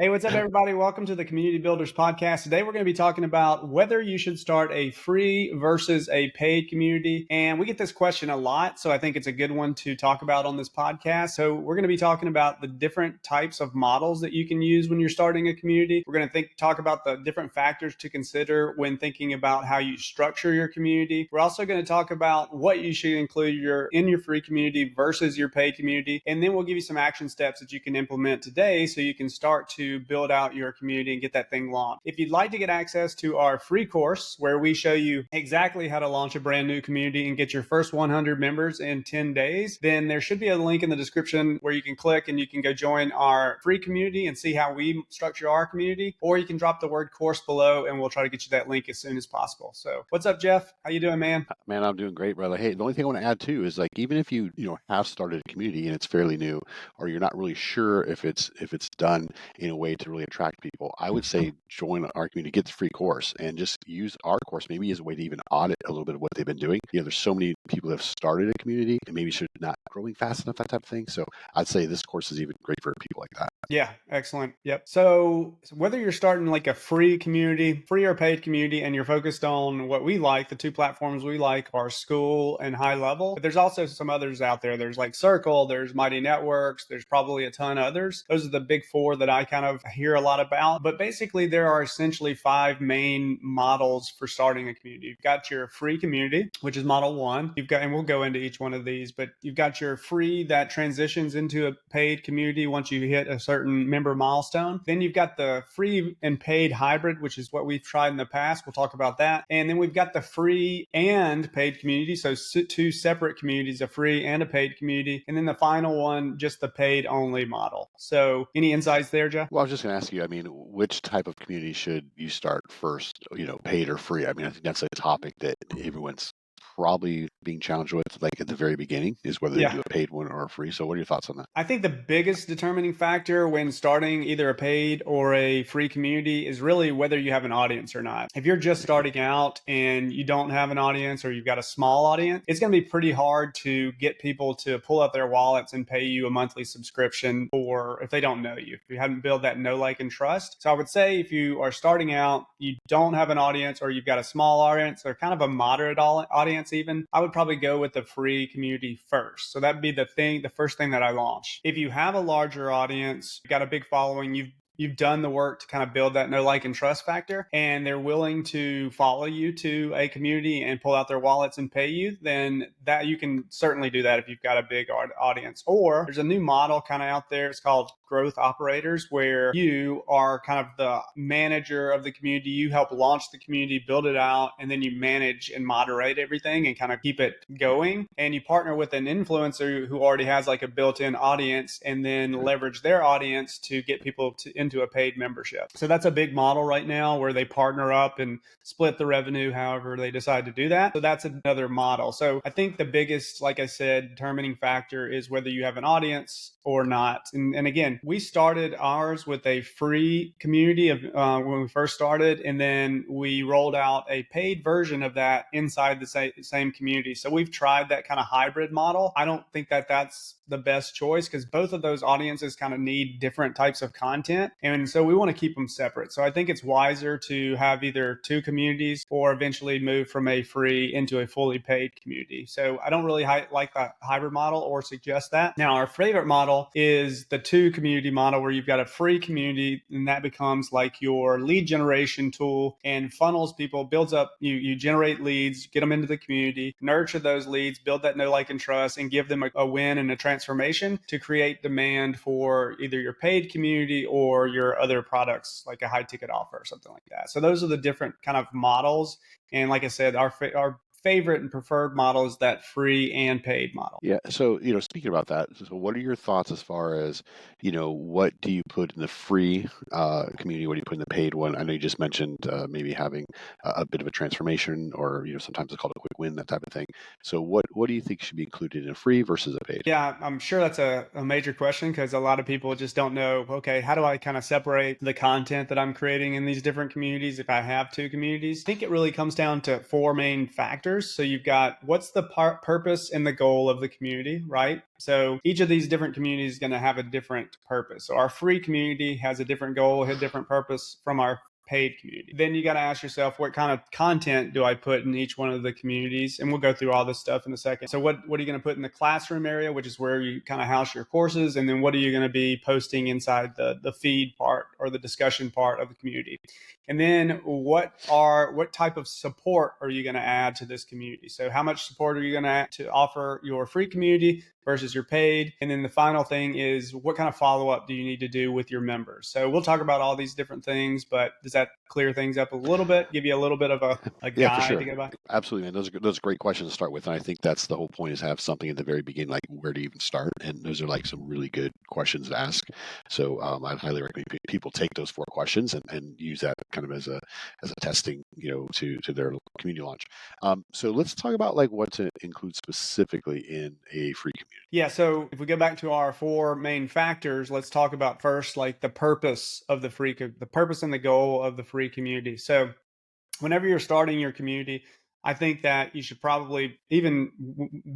Hey, what's up, everybody? Welcome to the Community Builders Podcast. Today, we're going to be talking about whether you should start a free versus a paid community. And we get this question a lot, so I think it's a good one to talk about on this podcast. So we're going to be talking about the different types of models that you can use when you're starting a community. We're going to talk about the different factors to consider when thinking about how you structure your community. We're also going to talk about what you should include in your free community versus your paid community. And then we'll give you some action steps that you can implement today so you can start to build out your community and get that thing launched. If you'd like to get access to our free course where we show you exactly how to launch a brand new community and get your first 100 members in 10 days, then there should be a link in the description where you can click and you can go join our free community and see how we structure our community, or you can drop the word course below and we'll try to get you that link as soon as possible. So what's up, Jeff? How you doing, man? Man, I'm doing great, brother. Hey, the only thing I want to add too is like even if you have started a community and it's fairly new, or you're not really sure if it's done in a way to really attract people, I would say join our community, get the free course, and just use our course maybe as a way to even audit a little bit of what they've been doing. There's so many people that have started a community and maybe should not growing fast enough, that type of thing. So I'd say this course is even great for people like that. Yeah, excellent. Yep. So whether you're starting like a free community, free or paid community, and you're focused on what we like, the two platforms we like are School and High Level, but there's also some others out there. There's like Circle, there's Mighty Networks, there's probably a ton of others. Those are the big four that I kind of hear a lot about. But basically, there are essentially five main models for starting a community. You've got your free community, which is model one. You've got, and we'll go into each one of these, but you've got your free that transitions into a paid community once you hit a certain member milestone. Then you've got the free and paid hybrid, which is what we've tried in the past. We'll talk about that. And then we've got the free and paid community. So two separate communities, a free and a paid community. And then the final one, just the paid only model. So any insights there, Jeff? Well, I was just going to ask you, which type of community should you start first, paid or free? I think that's a topic that everyone's probably being challenged with, like at the very beginning, is whether they do a paid one or a free. So what are your thoughts on that? I think the biggest determining factor when starting either a paid or a free community is really whether you have an audience or not. If you're just starting out and you don't have an audience or you've got a small audience, it's going to be pretty hard to get people to pull out their wallets and pay you a monthly subscription, or if they don't know you, if you haven't built that know, like, and trust. So I would say if you are starting out, you don't have an audience or you've got a small audience or kind of a moderate audience even, I would probably go with the free community first. So that'd be the first thing that I launch. If you have a larger audience, you've got a big following, you've done the work to kind of build that know, like, and trust factor, and they're willing to follow you to a community and pull out their wallets and pay you, then that you can certainly do that if you've got a big audience. Or there's a new model kind of out there. It's called growth operators, where you are kind of the manager of the community. You help launch the community, build it out, and then you manage and moderate everything and kind of keep it going. And you partner with an influencer who already has like a built-in audience and then leverage their audience to get people into a paid membership. So that's a big model right now where they partner up and split the revenue however they decide to do that. So that's another model. So I think the biggest, like I said, determining factor is whether you have an audience or not. And again, we started ours with a free community of when we first started, and then we rolled out a paid version of that inside the same community. So we've tried that kind of hybrid model. I don't think that that's the best choice because both of those audiences kind of need different types of content. And so we want to keep them separate. So I think it's wiser to have either two communities or eventually move from a free into a fully paid community. So I don't really like the hybrid model or suggest that. Now, our favorite model is the two community model where you've got a free community and that becomes like your lead generation tool and funnels people, builds up, you generate leads, get them into the community, nurture those leads, build that know, like, and trust, and give them a win and a transformation to create demand for either your paid community or your other products, like a high ticket offer or something like that. So those are the different kind of models. And like I said, our favorite and preferred model is that free and paid model. Yeah. So, speaking about that, so what are your thoughts as far as, what do you put in the free community? What do you put in the paid one? I know you just mentioned maybe having a bit of a transformation or, sometimes it's called a quick win, that type of thing. So what do you think should be included in a free versus a paid? Yeah, I'm sure that's a major question because a lot of people just don't know, okay, how do I kind of separate the content that I'm creating in these different communities if I have two communities? I think it really comes down to four main factors. factors. So you've got what's the purpose and the goal of the community, right? So each of these different communities is going to have a different purpose. So our free community has a different goal, a different purpose from our paid community. Then you got to ask yourself, what kind of content do I put in each one of the communities? And we'll go through all this stuff in a second. So what are you going to put in the classroom area, which is where you kind of house your courses? And then what are you going to be posting inside the feed part or the discussion part of the community? And then what type of support are you going to add to this community? So how much support are you going to add to offer your free community versus your paid? And then the final thing is, what kind of follow-up do you need to do with your members? So we'll talk about all these different things, but does that clear things up a little bit, give you a little bit of a Yeah, for guide sure. to go by? Absolutely, man. Those are great questions to start with. And I think that's the whole point, is have something at the very beginning, like where to even start. And those are like some really good questions to ask. So I'd highly recommend people take those 4 questions and use that kind of as a testing, to their community launch. So let's talk about like what to include specifically in a free community. Yeah, so if we go back to our 4 main factors, let's talk about first like the purpose of the purpose and the goal of the free community. So whenever you're starting your community, I think that you should probably, even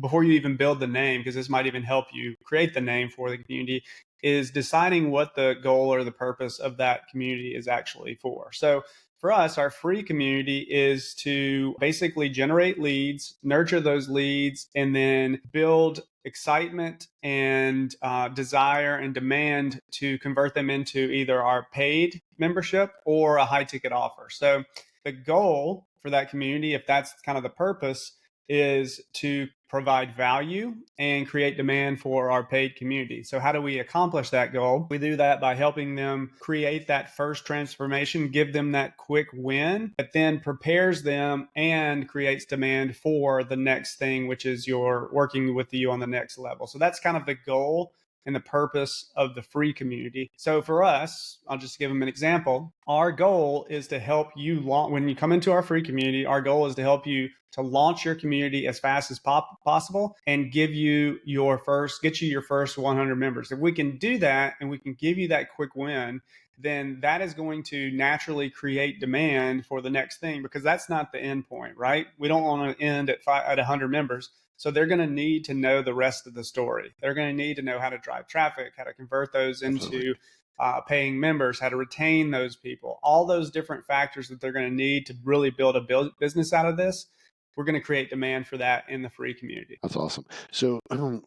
before you even build the name, because this might even help you create the name for the community, is deciding what the goal or the purpose of that community is actually for. So for us, our free community is to basically generate leads, nurture those leads, and then build excitement and desire and demand to convert them into either our paid membership or a high ticket offer. So the goal for that community, if that's kind of the purpose, is to provide value and create demand for our paid community. So how do we accomplish that goal? We do that by helping them create that first transformation, give them that quick win, that then prepares them and creates demand for the next thing, which is your working with you on the next level. So that's kind of the goal and the purpose of the free community. So for us, I'll just give them an example. Our goal is to help you when you come into our free community, our goal is to help you to launch your community as fast as possible and get you your first 100 members. If we can do that and we can give you that quick win, then that is going to naturally create demand for the next thing, because that's not the end point, right? We don't want to end at 100 members. So they're going to need to know the rest of the story. They're going to need to know how to drive traffic, how to convert those into paying members, how to retain those people, all those different factors that they're going to need to really build a business out of this. We're going to create demand for that in the free community. That's awesome. So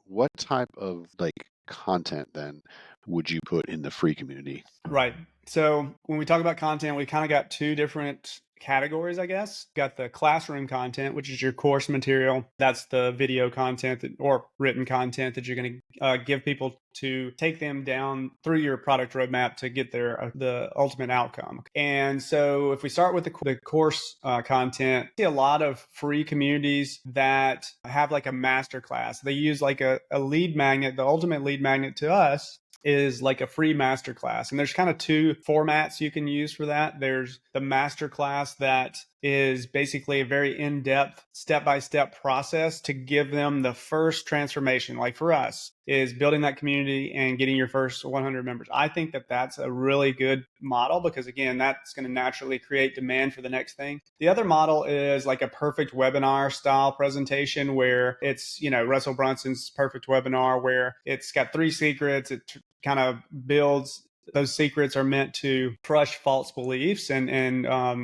what type of like content then would you put in the free community? Right. So when we talk about content, we kind of got 2 different categories, I guess. Got the classroom content, which is your course material. That's the video content or written content that you're going to give people to take them down through your product roadmap to get the ultimate outcome. And so if we start with the course content, I see a lot of free communities that have like a master class. They use like a lead magnet. The ultimate lead magnet to us is like a free masterclass. And there's kind of 2 formats you can use for that. There's the masterclass that is basically a very in-depth, step-by-step process to give them the first transformation. Like for us, is building that community and getting your first 100 members. I think that that's a really good model, because again, that's going to naturally create demand for the next thing. The other model is like a perfect webinar style presentation, where it's, Russell Brunson's perfect webinar, where it's got 3 secrets. It kind of builds. Those secrets are meant to crush false beliefs and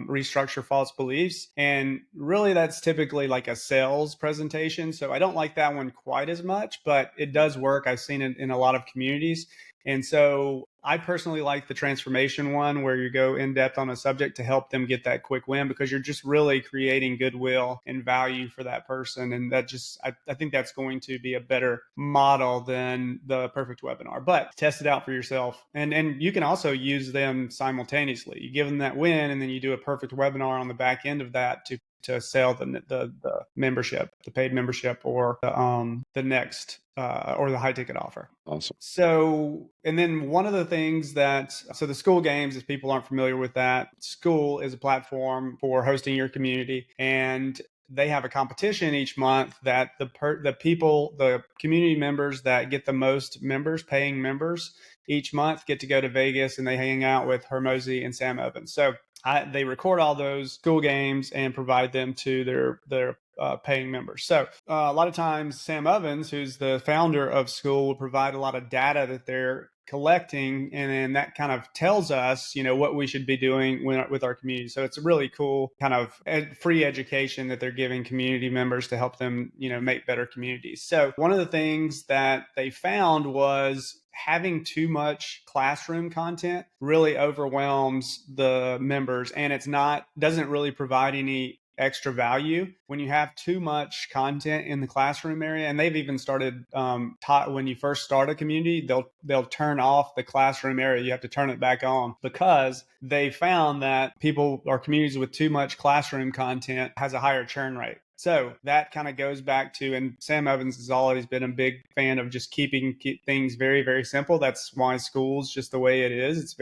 restructure false beliefs. And really, that's typically like a sales presentation. So I don't like that one quite as much, but it does work. I've seen it in a lot of communities. And so I personally like the transformation one, where you go in depth on a subject to help them get that quick win, because you're just really creating goodwill and value for that person. And that just, I think that's going to be a better model than the perfect webinar. But test it out for yourself. And you can also use them simultaneously. You give them that win, and then you do a perfect webinar on the back end of that to sell the membership, the paid membership, or the next or the high ticket offer. Awesome. So, and then one of the things so the Skool Games, if people aren't familiar with that, Skool is a platform for hosting your community, and they have a competition each month that the community members that get the most members, paying members each month, get to go to Vegas, and they hang out with Hormozi and Sam Evans. So they record all those Skool Games and provide them to their paying members. So a lot of times Sam Ovens, who's the founder of Skool, will provide a lot of data that they're collecting, and then that kind of tells us, what we should be doing with our community. So it's a really cool kind of free education that they're giving community members to help them, make better communities. So one of the things that they found was having too much classroom content really overwhelms the members, and doesn't really provide any extra value when you have too much content in the classroom area. And they've even started when you first start a community, they'll turn off the classroom area. You have to turn it back on, because they found that people or communities with too much classroom content has a higher churn rate. So that kind of goes back to, and Sam Ovens has always been a big fan of just keep things very, very simple. That's why Skool's just the way it is. It's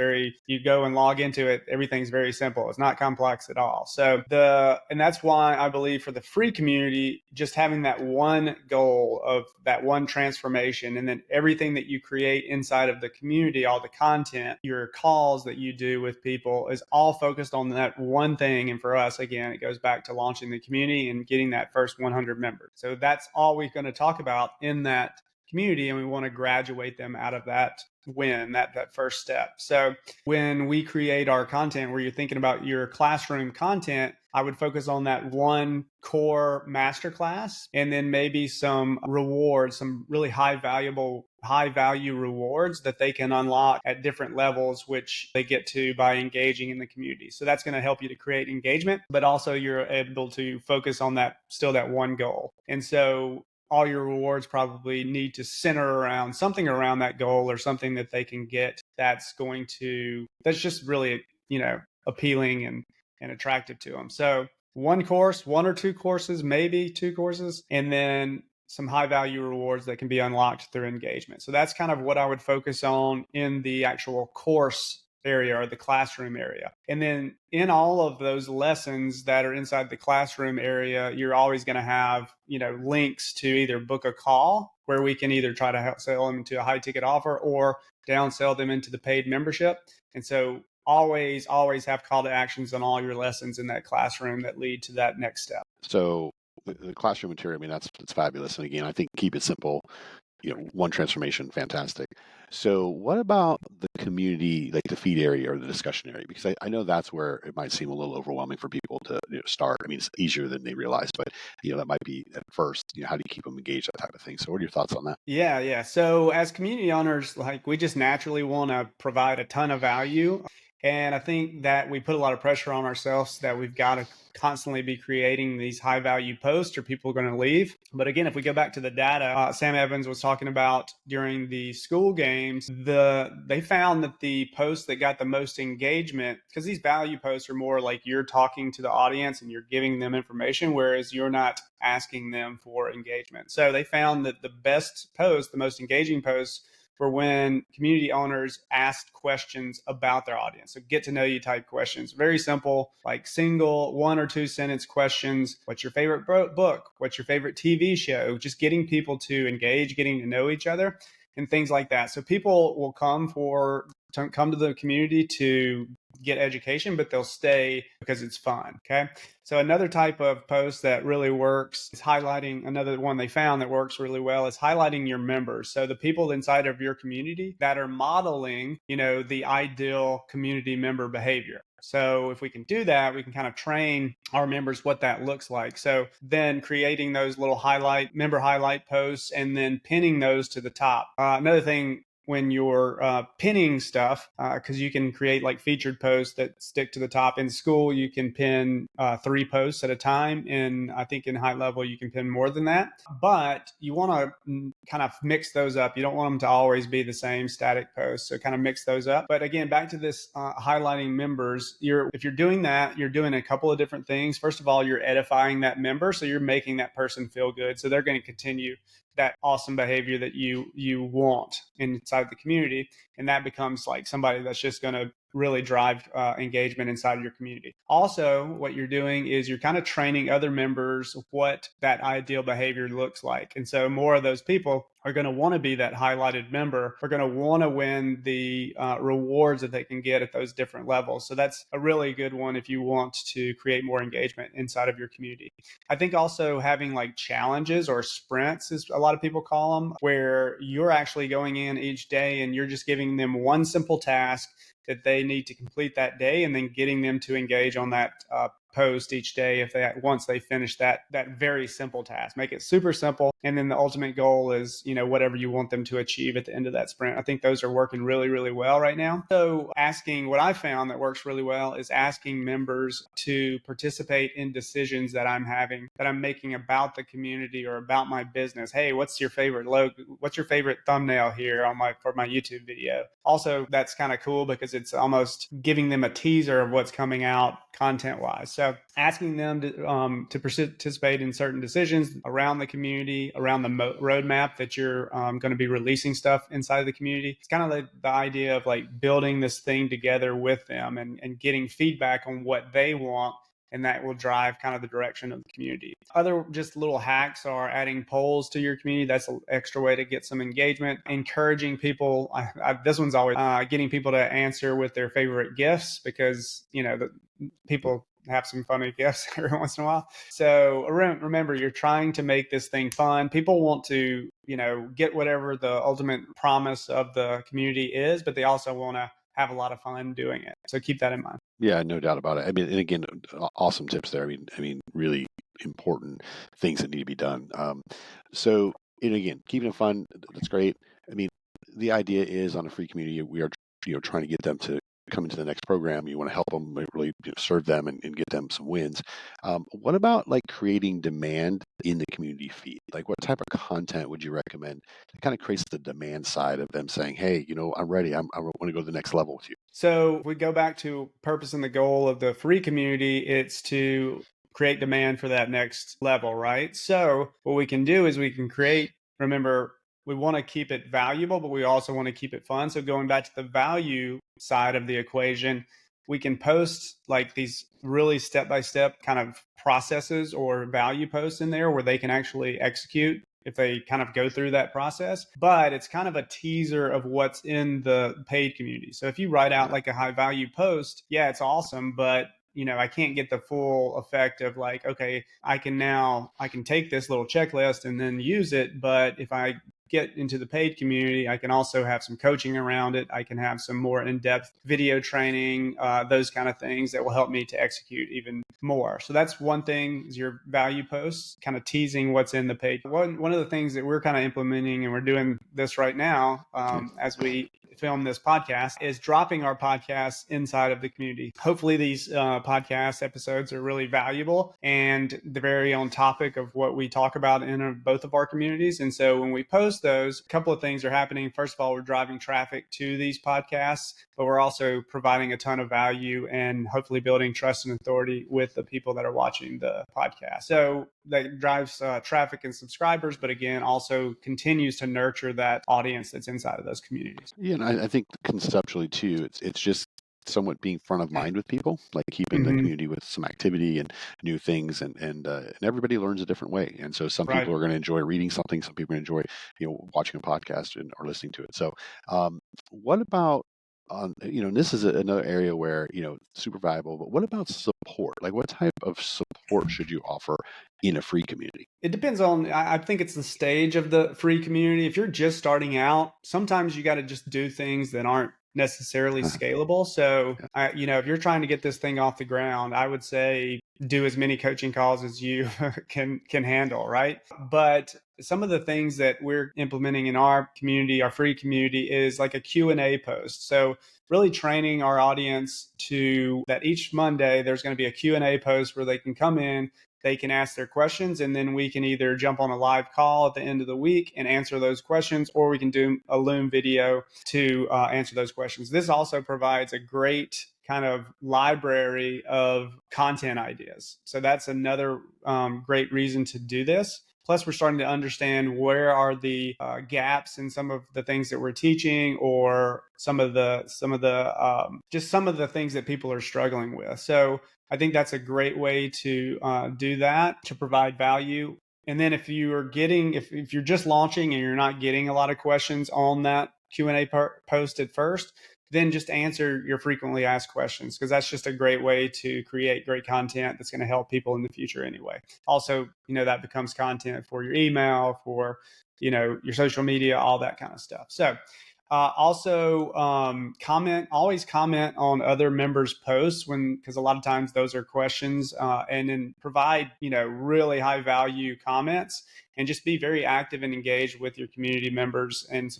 you go and log into it, everything's very simple. It's not complex at all. So and that's why I believe for the free community, just having that one goal of that one transformation, and then everything that you create inside of the community, all the content, your calls that you do with people, is all focused on that one thing. And for us, again, it goes back to launching the community and getting that first 100 members. So that's all we're going to talk about in that community, and we want to graduate them out of that that first step. So when we create our content, where you're thinking about your classroom content, I would focus on that one core masterclass, and then maybe some rewards, some really high value rewards that they can unlock at different levels, which they get to by engaging in the community. So that's going to help you to create engagement, but also you're able to focus on that one goal. And so all your rewards probably need to center around something around that goal, or something that they can get that's just really, appealing and attractive to them. So one or two courses, maybe two courses, and then some high value rewards that can be unlocked through engagement. So that's kind of what I would focus on in the actual course area, or the classroom area. And then in all of those lessons that are inside the classroom area, you're always going to have, links to either book a call, where we can either try to help sell them into a high ticket offer, or downsell them into the paid membership. And so always have call to actions on all your lessons in that classroom that lead to that next step. So the classroom material, I mean, that's fabulous. And again, I think keep it simple. One transformation, fantastic. So what about the community, like the feed area or the discussion area? Because I know that's where it might seem a little overwhelming for people to start. I mean, it's easier than they realize, but that might be at first, how do you keep them engaged, that type of thing. So what are your thoughts on that? Yeah. So as community owners, we just naturally want to provide a ton of value. And I think that we put a lot of pressure on ourselves that we've got to constantly be creating these high value posts, or people are going to leave. But again, if we go back to the data, Sam Ovens was talking about during the Skool games, they found that the posts that got the most engagement, because these value posts are more like you're talking to the audience and you're giving them information, whereas you're not asking them for engagement. So they found that the best posts, the most engaging posts, for when community owners asked questions about their audience. So get to know you type questions, very simple, like single 1 or 2 sentence questions. What's your favorite book? What's your favorite TV show? Just getting people to engage, getting to know each other, and things like that. So people will come to the community to get education, but they'll stay because it's fun. Okay. So another type of post that really works is highlighting, another one they found that works really well is highlighting your members. So the people inside of your community that are modeling, the ideal community member behavior. So if we can do that, we can kind of train our members what that looks like. So then creating those little member highlight posts, and then pinning those to the top. Another thing, when you're pinning stuff, because you can create like featured posts that stick to the top. In Skool, you can pin 3 posts at a time. And I think in high level, you can pin more than that. But you want to kind of mix those up. You don't want them to always be the same static posts. So kind of mix those up. But again, back to this highlighting members, if you're doing that, you're doing a couple of different things. First of all, you're edifying that member. So you're making that person feel good. So they're going to continue that awesome behavior that you want inside the community. And that becomes like somebody that's just going to really drive engagement inside of your community. Also, what you're doing is you're kind of training other members what that ideal behavior looks like. And so more of those people are going to want to be that highlighted member, are going to want to win the rewards that they can get at those different levels. So that's a really good one if you want to create more engagement inside of your community. I think also having like challenges or sprints, is a lot of people call them, where you're actually going in each day and you're just giving them one simple task that they need to complete that day, and then getting them to engage on that post each day if they once they finish that very simple task. Make it super simple, and then the ultimate goal is, you know, whatever you want them to achieve at the end of that sprint. I think those are working really, really well right now. So asking, what I found that works really well is asking members to participate in decisions that I'm making about the community or about my business. Hey, what's your favorite logo? What's your favorite thumbnail here for my YouTube video? Also, that's kind of cool because it's almost giving them a teaser of what's coming out content wise. So asking them to participate in certain decisions around the community, around the roadmap that you're going to be releasing stuff inside of the community. It's kind of like the idea of like building this thing together with them and getting feedback on what they want, and that will drive kind of the direction of the community. Other just little hacks are adding polls to your community. That's an extra way to get some engagement. Encouraging people. This one's always getting people to answer with their favorite gifts, because, you know, people have some funny gifts every once in a while. So remember, you're trying to make this thing fun. People want to, you know, get whatever the ultimate promise of the community is, but they also want to have a lot of fun doing it. So keep that in mind. Yeah, no doubt about it. I mean, and again, awesome tips there. I mean, really important things that need to be done. So, and again, keeping it fun, that's great. I mean, the idea is on a free community, we are, you know, trying to get them to come into the next program. You want to help them, really, you know, serve them and get them some wins. What about like creating demand in the community feed? Like, what type of content would you recommend that kind of creates the demand side of them saying, hey, you know, I'm ready. I want to go to the next level with you. So if we go back to purpose and the goal of the free community, it's to create demand for that next level, right? So what we can do is we can create, remember, we want to keep it valuable, but we also want to keep it fun. So going back to the value side of the equation, we can post like these really step-by-step kind of processes or value posts in there where they can actually execute if they kind of go through that process. But it's kind of a teaser of what's in the paid community. So if you write out like a high value post, yeah, it's awesome, but you know, I can't get the full effect of like, okay, I can take this little checklist and then use it. But if I get into the paid community, I can also have some coaching around it. I can have some more in-depth video training, those kind of things that will help me to execute even more. So that's one thing, is your value posts, kind of teasing what's in the page. One of the things that we're kind of implementing, and we're doing this right now as we film this podcast, is dropping our podcasts inside of the community. Hopefully these podcast episodes are really valuable and they're very on topic of what we talk about in both of our communities. And so when we post those, a couple of things are happening. First of all, we're driving traffic to these podcasts, but we're also providing a ton of value and hopefully building trust and authority with the people that are watching the podcast. So that drives traffic and subscribers, but again, also continues to nurture that audience that's inside of those communities. Yeah, and I think conceptually too, it's just somewhat being front of mind with people, like keeping the community with some activity and new things, and everybody learns a different way. And so some people are going to enjoy reading something, some people enjoy, you know, watching a podcast or listening to it. So what about you know, and this is another area where, you know, super valuable, but what about support? Like, what type of support should you offer in a free community? It depends on, I think it's the stage of the free community. If you're just starting out, sometimes you got to just do things that aren't necessarily scalable. So, you know, if you're trying to get this thing off the ground, I would say do as many coaching calls as you can handle, right? But some of the things that we're implementing in our community, our free community, is like a Q&A post. So really training our audience to that each Monday, there's going to be a Q&A post where they can come in, they can ask their questions, and then we can either jump on a live call at the end of the week and answer those questions, or we can do a Loom video to answer those questions. This also provides a great kind of library of content ideas. So that's another great reason to do this. Plus, we're starting to understand where are the gaps in some of the things that we're teaching, or some of the just some of the things that people are struggling with. So I think that's a great way to do that, to provide value. And then if you're just launching and you're not getting a lot of questions on that Q&A post at first, then just answer your frequently asked questions, because that's just a great way to create great content that's going to help people in the future anyway. Also, that becomes content for your email, for, your social media, all that kind of stuff. So also, always comment on other members' posts, because a lot of times those are questions, and then provide, really high value comments, and just be very active and engaged with your community members, and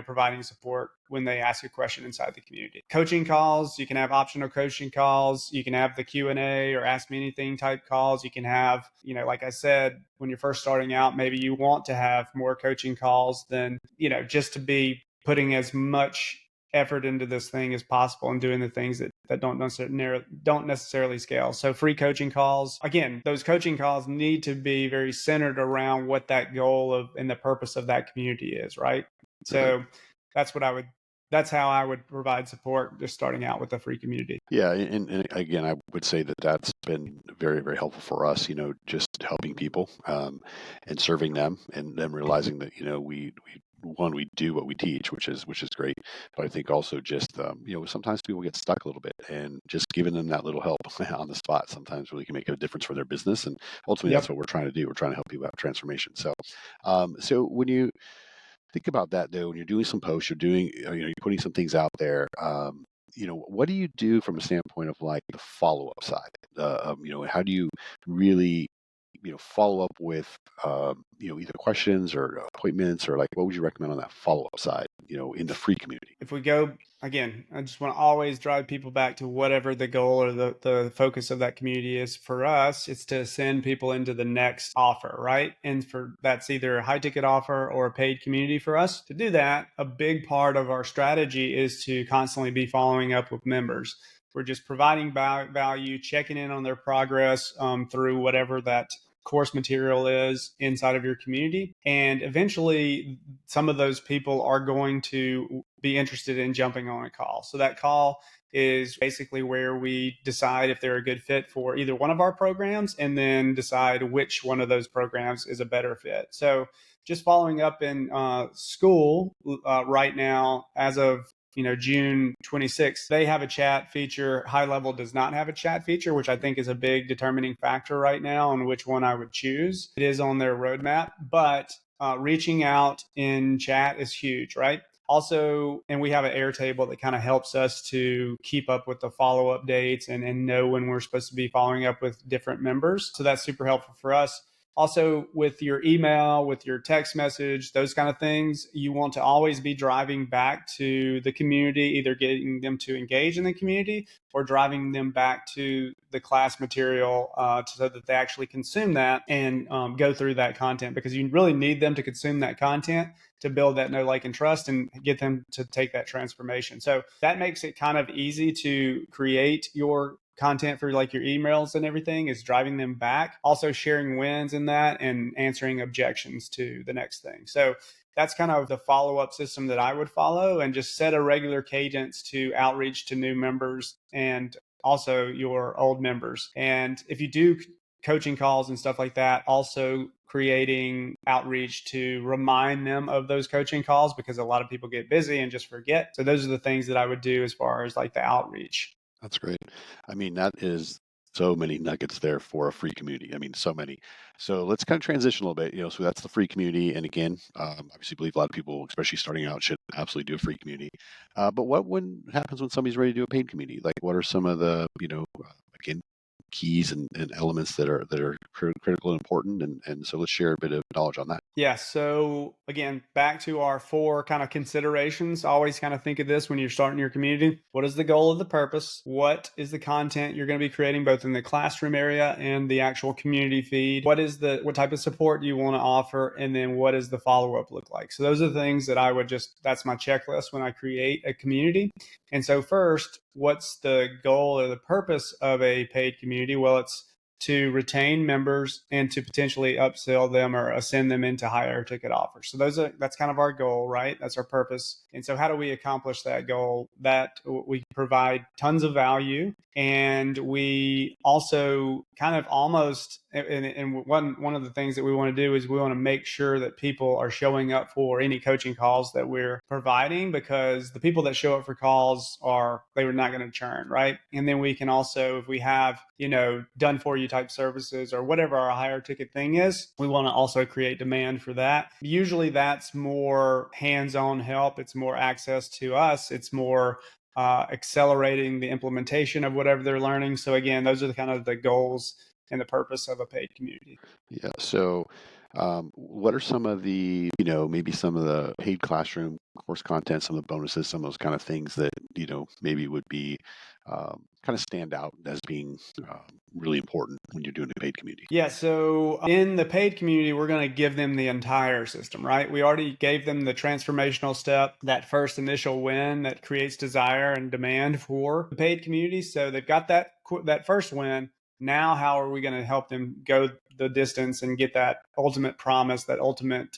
providing support when they ask a question inside the community. Coaching calls, you can have optional coaching calls. You can have the Q&A or ask me anything type calls. You can have, like I said, when you're first starting out, maybe you want to have more coaching calls than, just to be putting as much effort into this thing as possible and doing the things that don't necessarily scale. So free coaching calls, again, those coaching calls need to be very centered around what that goal of and the purpose of that community is, right? So that's how I would provide support just starting out with a free community. Yeah, and again, I would say that that's been very, very helpful for us. Just helping people, and serving them, and them realizing that we do what we teach, which is great. But I think also just sometimes people get stuck a little bit, and just giving them that little help on the spot sometimes really can make a difference for their business. And ultimately, Yep. that's what we're trying to do. We're trying to help people have transformation. So, so when you think about that, though, when you're doing some posts, you're putting some things out there. What do you do from a standpoint of like the follow-up side? How do you really, follow up with, either questions or appointments, or like, what would you recommend on that follow-up side, in the free community? If we go again, I just want to always drive people back to whatever the goal or the focus of that community is. For us, it's to send people into the next offer, right? And that's either a high ticket offer or a paid community. For us to do that, a big part of our strategy is to constantly be following up with members. We're just providing value, checking in on their progress through whatever that course material is inside of your community. And eventually, some of those people are going to be interested in jumping on a call. So that call is basically where we decide if they're a good fit for either one of our programs, and then decide which one of those programs is a better fit. So just following up in school right now, as of June 26th, they have a chat feature. High Level does not have a chat feature, which I think is a big determining factor right now on which one I would choose. It is on their roadmap, but reaching out in chat is huge, right? Also, and we have an Airtable that kind of helps us to keep up with the follow-up dates and know when we're supposed to be following up with different members. So that's super helpful for us. Also, with your email, with your text message, those kind of things, you want to always be driving back to the community, either getting them to engage in the community or driving them back to the class material so that they actually consume that and go through that content, because you really need them to consume that content to build that know, like, and trust and get them to take that transformation. So that makes it kind of easy to create your content for like your emails and everything, is driving them back, also sharing wins in that and answering objections to the next thing. So that's kind of the follow-up system that I would follow, and just set a regular cadence to outreach to new members and also your old members. And if you do coaching calls and stuff like that, also creating outreach to remind them of those coaching calls, because a lot of people get busy and just forget. So those are the things that I would do as far as like the outreach. That's great. I mean, that is so many nuggets there for a free community. I mean, so many. So let's kind of transition a little bit. So that's the free community, and again, obviously, believe a lot of people, especially starting out, should absolutely do a free community. But what happens when somebody's ready to do a paid community? Like, what are some of the again, keys and elements that are critical and important? And so let's share a bit of knowledge on that. Yeah. So again, back to our 4 kind of considerations. Always kind of think of this when you're starting your community. What is the goal of the purpose? What is the content you're going to be creating both in the classroom area and the actual community feed? What type of support do you want to offer? And then what does the follow-up look like? So those are the things that that's my checklist when I create a community. And so first, what's the goal or the purpose of a paid community? Well, it's to retain members and to potentially upsell them or ascend them into higher ticket offers. So that's kind of our goal, right? That's our purpose. And so how do we accomplish that goal? That we provide tons of value, and we also kind of almost, and one of the things that we want to do is we want to make sure that people are showing up for any coaching calls that we're providing, because the people that show up for calls they were not going to churn, right? And then we can also, if we have, done for you type services or whatever our higher ticket thing is, we want to also create demand for that. Usually that's more hands-on help. It's more access to us. It's more accelerating the implementation of whatever they're learning. So again, those are the kind of the goals and the purpose of a paid community. Yeah. So, what are some of the, maybe some of the paid classroom course content, some of the bonuses, some of those kind of things that, maybe would be kind of stand out as being really important when you're doing a paid community? Yeah, so in the paid community, we're going to give them the entire system, right? We already gave them the transformational step, that first initial win that creates desire and demand for the paid community. So they've got that first win. Now, how are we going to help them go the distance and get that ultimate promise, that ultimate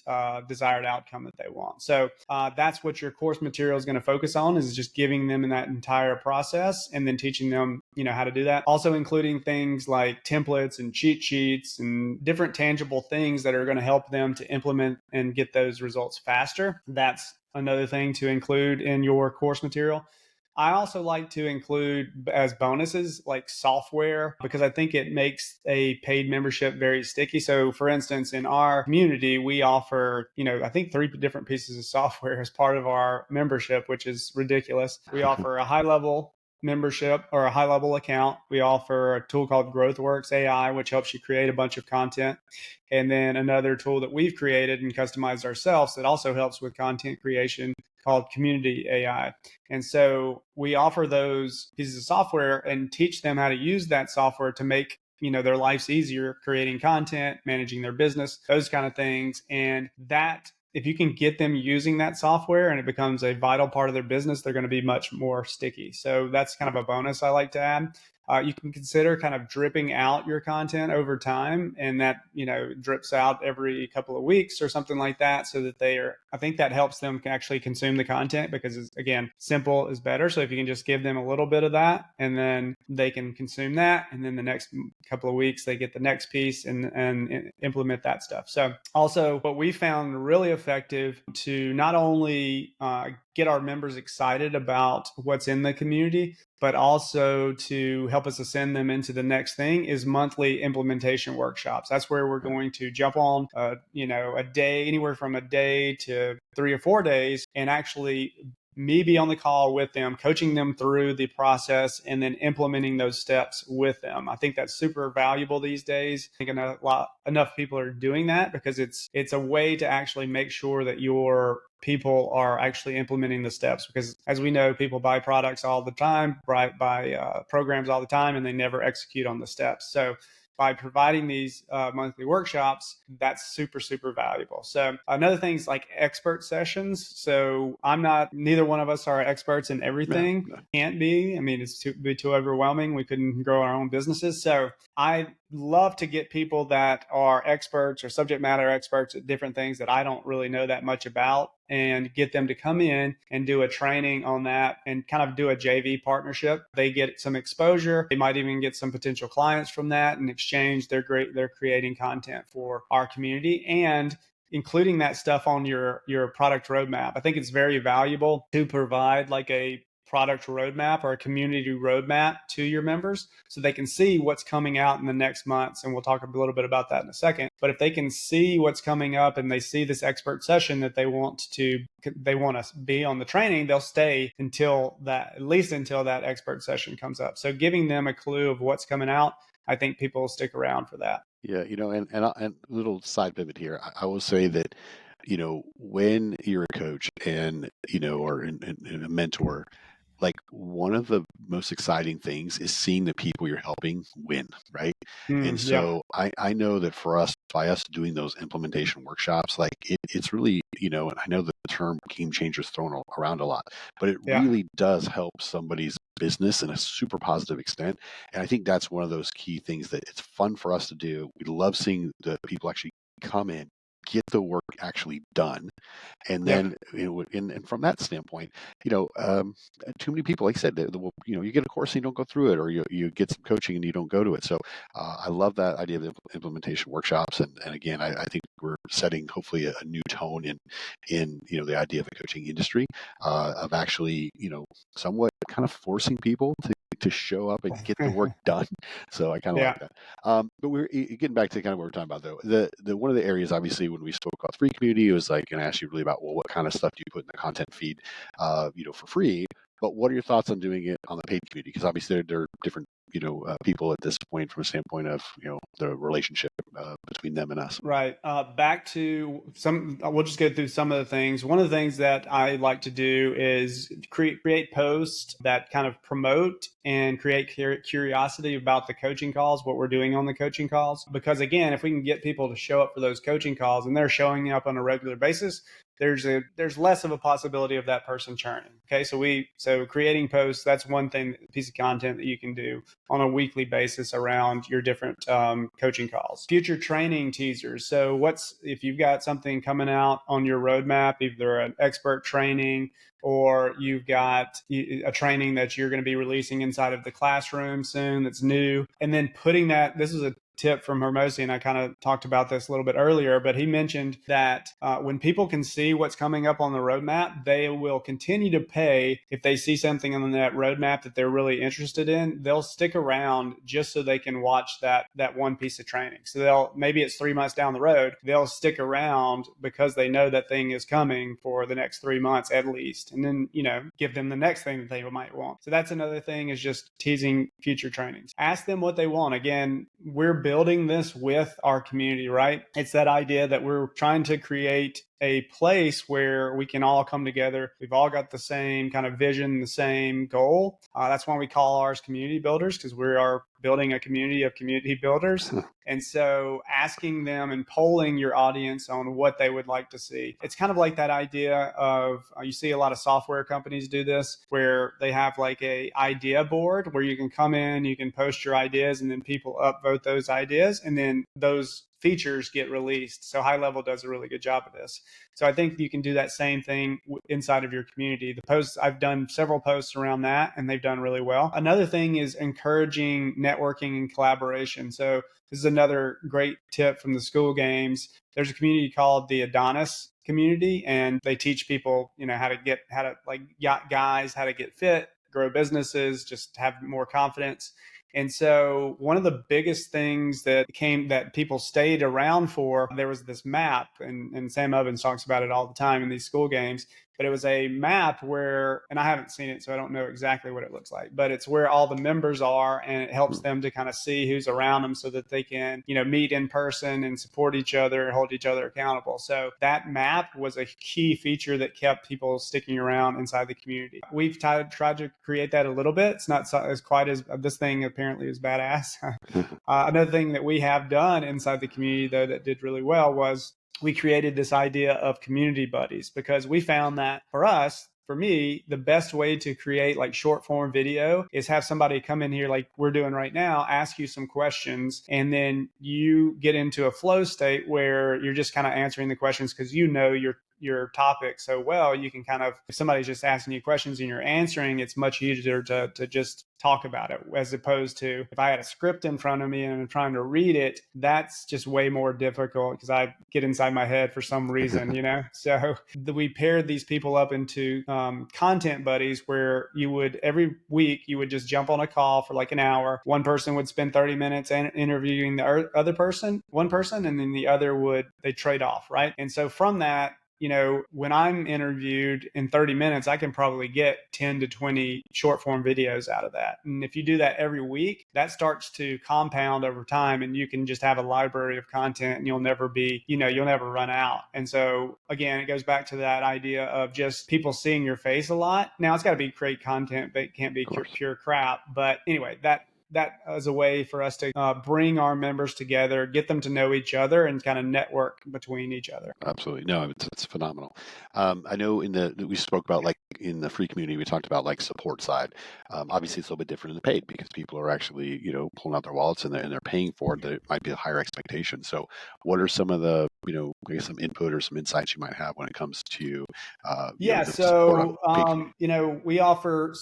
desired outcome that they want? So that's what your course material is going to focus on, is just giving them in that entire process and then teaching them, how to do that. Also including things like templates and cheat sheets and different tangible things that are going to help them to implement and get those results faster. That's another thing to include in your course material. I also like to include as bonuses like software, because I think it makes a paid membership very sticky. So for instance, in our community, we offer, I think 3 different pieces of software as part of our membership, which is ridiculous. We offer a high level membership or a high level account. We offer a tool called GrowthWorks AI, which helps you create a bunch of content. And then another tool that we've created and customized ourselves that also helps with content creation called Community AI. And so we offer those pieces of software and teach them how to use that software to make their lives easier, creating content, managing their business, those kind of things. And that, if you can get them using that software and it becomes a vital part of their business, they're going to be much more sticky. So that's kind of a bonus I like to add. You can consider kind of dripping out your content over time, and that drips out every couple of weeks or something like that, so that I think that helps them actually consume the content, because it's, again, simple is better. So if you can just give them a little bit of that, and then they can consume that, and then the next couple of weeks they get the next piece and implement that stuff. So also, what we found really effective to not only get our members excited about what's in the community, but also to help us ascend them into the next thing, is monthly implementation workshops. That's where we're going to jump on, a day, anywhere from a day to 3 or 4 days, and actually me be on the call with them, coaching them through the process and then implementing those steps with them. I think that's super valuable these days. I think enough people are doing that, because it's a way to actually make sure that your people are actually implementing the steps. Because as we know, people buy products all the time, buy programs all the time, and they never execute on the steps. So by providing these monthly workshops, that's super, super valuable. So another thing is like expert sessions. So neither one of us are experts in everything. No. Can't be. I mean, it's too overwhelming. We couldn't grow our own businesses. So I love to get people that are experts or subject matter experts at different things that I don't really know that much about, and get them to come in and do a training on that and kind of do a JV partnership. They get some exposure. They might even get some potential clients from that. In exchange, they're creating content for our community and including that stuff on your product roadmap. I think it's very valuable to provide like a product roadmap or a community roadmap to your members, so they can see what's coming out in the next months. And we'll talk a little bit about that in a second. But if they can see what's coming up and they see this expert session that they want to be on the training, they'll stay at least until that expert session comes up. So giving them a clue of what's coming out, I think people will stick around for that. Yeah, and little side pivot here. I will say that, when you're a coach and, or a mentor, like one of the most exciting things is seeing the people you're helping win, right? And Yeah. so I know that for us, by us doing those implementation workshops, like it's really, you know, and I know the term game changer is thrown around a lot, but it Yeah. really does help somebody's business in a super positive extent. And I think that's one of those key things that it's fun for us to do. We love seeing the people actually come in, get the work actually done, and Yep. then, you know, and from that standpoint, you know, too many people, like I said, you know, you get a course and you don't go through it, or you get some coaching and you don't go to it. So I love that idea of the implementation workshops, and again, I think we're setting hopefully a new tone in you know the idea of the coaching industry, of actually, you know, somewhat kind of forcing people to show up and get the work done. So I kind of like Yeah. that. But we're getting back to kind of what we're talking about though. The one of the areas, obviously, when we spoke about the free community, it was like, and I asked you really about, well, what kind of stuff do you put in the content feed, you know, for free? But what are your thoughts on doing it on the paid community? Because obviously there are different, you know, people at this point from a standpoint of, you know, the relationship between them and us. Right. Back to some, we'll just go through some of the things. One of the things that I like to do is create posts that kind of promote and create curiosity about the coaching calls, what we're doing on the coaching calls. Because again, if we can get people to show up for those coaching calls and they're showing up on a regular basis, there's less of a possibility of that person churning. Okay, so creating posts, that's one thing, piece of content that you can do on a weekly basis around your different coaching calls. Future training teasers. So if you've got something coming out on your roadmap, either an expert training or you've got a training that you're going to be releasing inside of the classroom soon that's new, and then putting that, this is a tip from Hermosi, and I kind of talked about this a little bit earlier, but he mentioned that when people can see what's coming up on the roadmap, they will continue to pay. If they see something on that roadmap that they're really interested in, they'll stick around just so they can watch that one piece of training. So maybe it's 3 months down the road, they'll stick around because they know that thing is coming for the next 3 months at least, and then, you know, give them the next thing that they might want. So that's another thing, is just teasing future trainings. Ask them what they want. Again, we're building this with our community, right? It's that idea that we're trying to create a place where we can all come together. We've all got the same kind of vision, the same goal. That's why we call ours community builders, because we are building a community of community builders. And so asking them and polling your audience on what they would like to see. It's kind of like that idea of, you see a lot of software companies do this, where they have like a idea board where you can come in, you can post your ideas, and then people upvote those ideas, and then those features get released. So High Level does a really good job of this. So I think you can do that same thing inside of your community. The posts, I've done several posts around that, and they've done really well. Another thing is encouraging networking and collaboration. So this is another great tip from the school games. There's a community called the Adonis community, and they teach people, you know, how to like guys, how to get fit, grow businesses, just have more confidence. And so one of the biggest things that people stayed around for, there was this map, and Sam Ovens talks about it all the time in these school games, but it was a map where, and I haven't seen it, so I don't know exactly what it looks like, but it's where all the members are, and it helps them to kind of see who's around them so that they can, you know, meet in person and support each other, hold each other accountable. So that map was a key feature that kept people sticking around inside the community. We've tried to create that a little bit. It's not as quite as, this thing apparently is badass. Another thing that we have done inside the community, though, that did really well was we created this idea of community buddies, because we found that for me, the best way to create like short form video is have somebody come in here like we're doing right now, ask you some questions, and then you get into a flow state where you're just kind of answering the questions because you know your topic so well. You can kind of, if somebody's just asking you questions and you're answering, it's much easier to just talk about it, as opposed to if I had a script in front of me and I'm trying to read it, that's just way more difficult because I get inside my head for some reason, you know? So we paired these people up into content buddies, where you would, every week, you would just jump on a call for like an hour. One person would spend 30 minutes interviewing the other person, one person, and then the other they trade off, right? And so from that, when I'm interviewed in 30 minutes, I can probably get 10 to 20 short form videos out of that. And if you do that every week, that starts to compound over time, and you can just have a library of content, and you'll never run out. And so again, it goes back to that idea of just people seeing your face a lot. Now it's got to be great content, but it can't be pure crap. But anyway, that is a way for us to bring our members together, get them to know each other, and kind of network between each other. Absolutely. No, it's phenomenal. I know we spoke about, like, in the free community, we talked about like support side. Obviously, it's a little bit different in the paid because people are actually, pulling out their wallets and they're paying for it. There might be a higher expectation. So what are some of the, I guess some input or some insights you might have when it comes to, Yeah, the support on paid community? we offer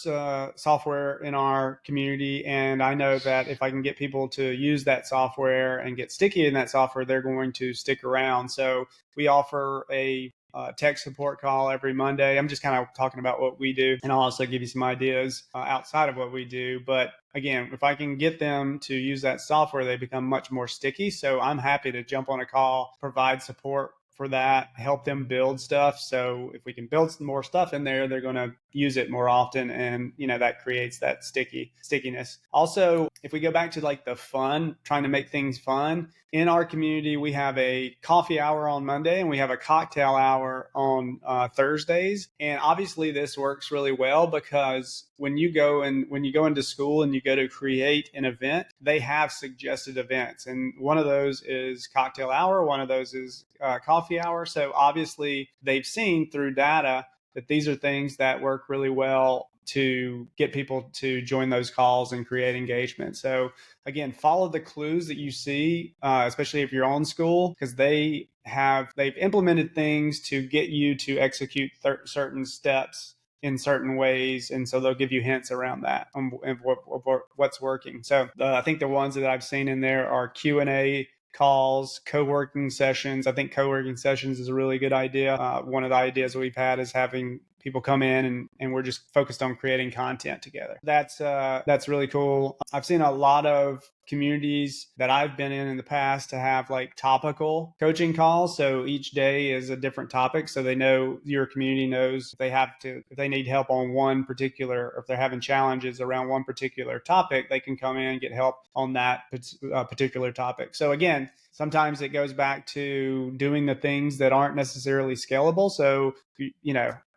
software in our community, and I know that if I can get people to use that software and get sticky in that software, they're going to stick around. So we offer a tech support call every Monday. I'm just kind of talking about what we do, and I'll also give you some ideas outside of what we do. But again, if I can get them to use that software, they become much more sticky. So I'm happy to jump on a call, provide support for that, help them build stuff. So if we can build some more stuff in there, they're going to use it more often, and that creates that stickiness. Also, if we go back to like the fun, trying to make things fun in our community, we have a coffee hour on Monday and we have a cocktail hour on Thursdays. And obviously this works really well because when you go into school and you go to create an event, they have suggested events, and one of those is cocktail hour, one of those is coffee hour. So obviously they've seen through data that these are things that work really well to get people to join those calls and create engagement. So again, follow the clues that you see, especially if you're on school, because they've implemented things to get you to execute certain steps in certain ways, and so they'll give you hints around that and what's working. So I think the ones that I've seen in there are Q&A calls, co-working sessions. I think co-working sessions is a really good idea. One of the ideas we've had is having people come in and we're just focused on creating content together. That's really cool. I've seen a lot of communities that I've been in the past to have like topical coaching calls. So each day is a different topic. So they know, your community knows if they need help on one particular, or if they're having challenges around one particular topic, they can come in and get help on that particular topic. So again, sometimes it goes back to doing the things that aren't necessarily scalable. So,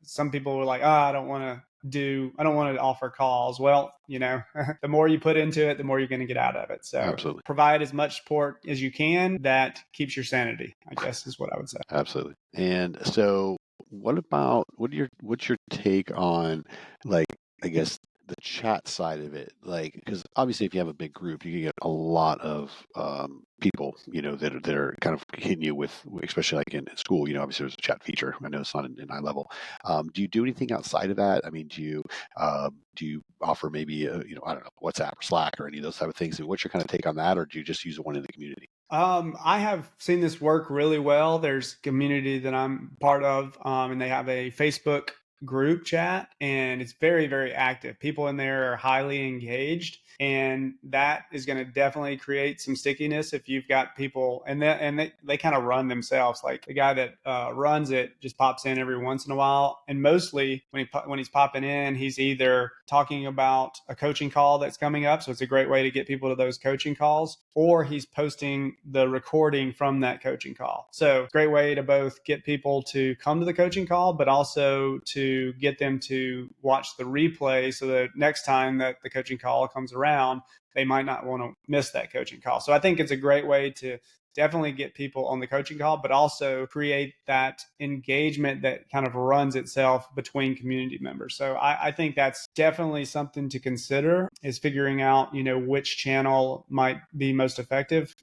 some people were like, I don't want to offer calls. Well, the more you put into it, the more you're going to get out of it. So Absolutely. Provide as much support as you can that keeps your sanity, I guess is what I would say. Absolutely. And so what's your take on, like, I guess, the chat side of it? Like, because obviously if you have a big group, you can get a lot of people, that are kind of hitting you with, especially like in school, obviously there's a chat feature. I know it's not in high level. Do you do anything outside of that? I mean, do you offer maybe, I don't know, WhatsApp or Slack or any of those type of things? And what's your kind of take on that? Or do you just use the one in the community? I have seen this work really well. There's a community that I'm part of, and they have a Facebook group chat, and it's very, very active. People in there are highly engaged, and that is going to definitely create some stickiness if you've got people, and they kind of run themselves. Like the guy that runs it just pops in every once in a while, and mostly when he's popping in, he's either talking about a coaching call that's coming up, so it's a great way to get people to those coaching calls, or he's posting the recording from that coaching call. So great way to both get people to come to the coaching call, but also to get them to watch the replay, so that next time that the coaching call comes around, they might not want to miss that coaching call. So I think it's a great way to definitely get people on the coaching call, but also create that engagement that kind of runs itself between community members. So I think that's definitely something to consider, is figuring out, which channel might be most effective.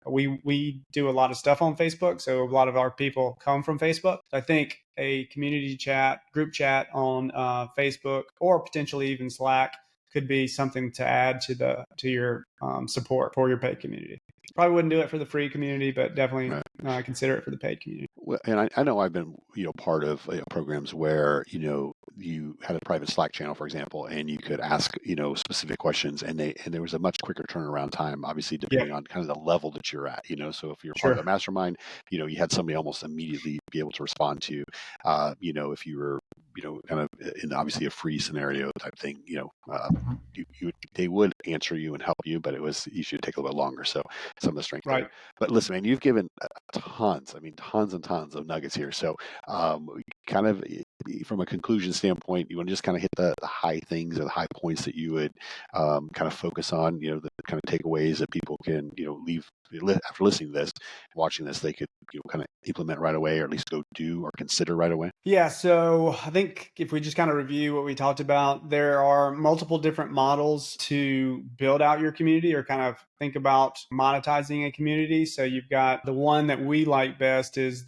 We do a lot of stuff on Facebook, so a lot of our people come from Facebook. I think a community chat, group chat on Facebook, or potentially even Slack, could be something to add to your support for your paid community. Probably wouldn't do it for the free community, but definitely consider it for the paid community. Well, and I know I've been, part of programs where, you had a private Slack channel, for example, and you could ask, specific questions, and there was a much quicker turnaround time, obviously, Yeah, depending on kind of the level that you're at. So if you're part of a sure. mastermind, you had somebody almost immediately be able to respond to. If you were, kind of in obviously a free scenario type thing, they would answer you and help you, but it was usually take a little bit longer. So some of the strength there. Right. But listen, man, you've given tons, I mean, tons and tons of nuggets here. So, kind of from a conclusion standpoint, you want to just kind of hit the high things or the high points that you would kind of focus on, the kind of takeaways that people can, leave after listening to this, watching this, they could, kind of implement right away, or at least go do or consider right away. Yeah, so I think if we just kind of review what we talked about, there are multiple different models to build out your community or kind of think about monetizing a community. So you've got the one that we like best is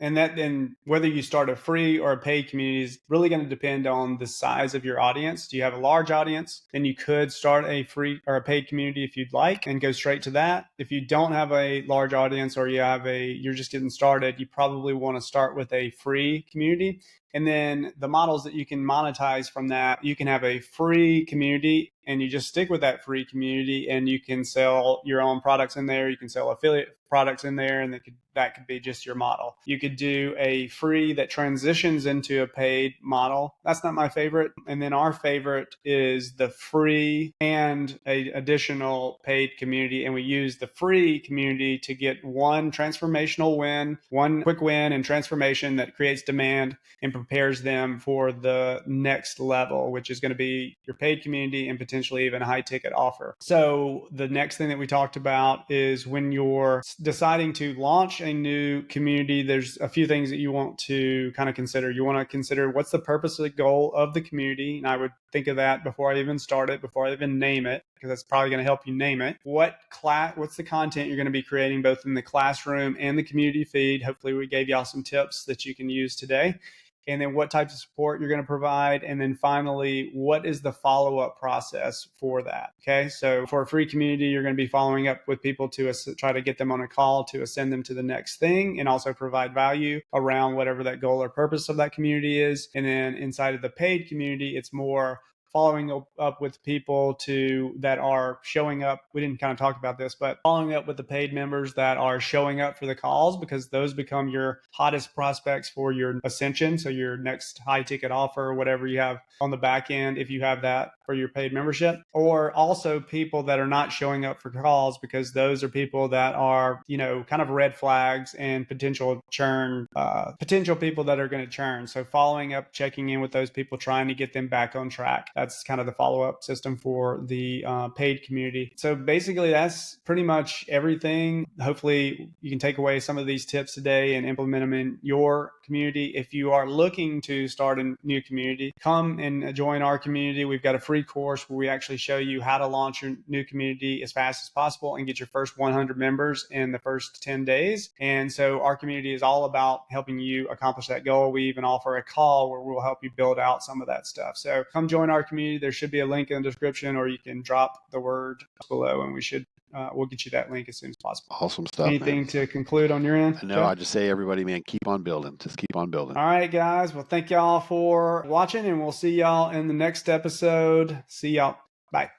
and then whether you start a free or a paid community is really going to depend on the size of your audience. Do you have a large audience? Then you could start a free or a paid community if you'd like and go straight to that. If you don't have a large audience or you're just getting started, you probably want to start with a free community. And then the models that you can monetize from that, you can have a free community and you just stick with that free community and you can sell your own products in there. You can sell affiliate products in there, and that could be just your model. You could do a free that transitions into a paid model. That's not my favorite. And then our favorite is the free and a additional paid community. And we use the free community to get one transformational win, one quick win and transformation that creates demand and prepares them for the next level, which is going to be your paid community and potentially even a high ticket offer. So the next thing that we talked about is when you're deciding to launch a new community, there's a few things that you want to kind of consider. You want to consider what's the purpose of the goal of the community. And I would think of that before I even start it, before I even name it, because that's probably going to help you name it. What's the content you're going to be creating both in the classroom and the community feed? Hopefully we gave y'all some tips that you can use today. And then what types of support you're going to provide. And then finally, what is the follow-up process for that? Okay. So for a free community, you're going to be following up with people to try to get them on a call to ascend them to the next thing and also provide value around whatever that goal or purpose of that community is. And then inside of the paid community, it's more following up with people that are showing up. We didn't kind of talk about this, but following up with the paid members that are showing up for the calls, because those become your hottest prospects for your ascension. So your next high ticket offer, whatever you have on the back end, if you have that for your paid membership, or also people that are not showing up for calls, because those are people that are, kind of red flags and potential churn, potential people that are going to churn. So following up, checking in with those people, trying to get them back on track. That's kind of the follow-up system for the paid community. So basically, that's pretty much everything. Hopefully, you can take away some of these tips today and implement them in your community. If you are looking to start a new community, come and join our community. We've got a free course where we actually show you how to launch your new community as fast as possible and get your first 100 members in the first 10 days. And so our community is all about helping you accomplish that goal. We even offer a call where we'll help you build out some of that stuff. So come join our community. There should be a link in the description, or you can drop the word below and we'll get you that link as soon as possible. Awesome stuff, Anything man. to conclude on your end? No, I just say, everybody, man, keep on building. Just keep on building. All right, guys. Well, thank y'all for watching, and we'll see y'all in the next episode. See y'all. Bye.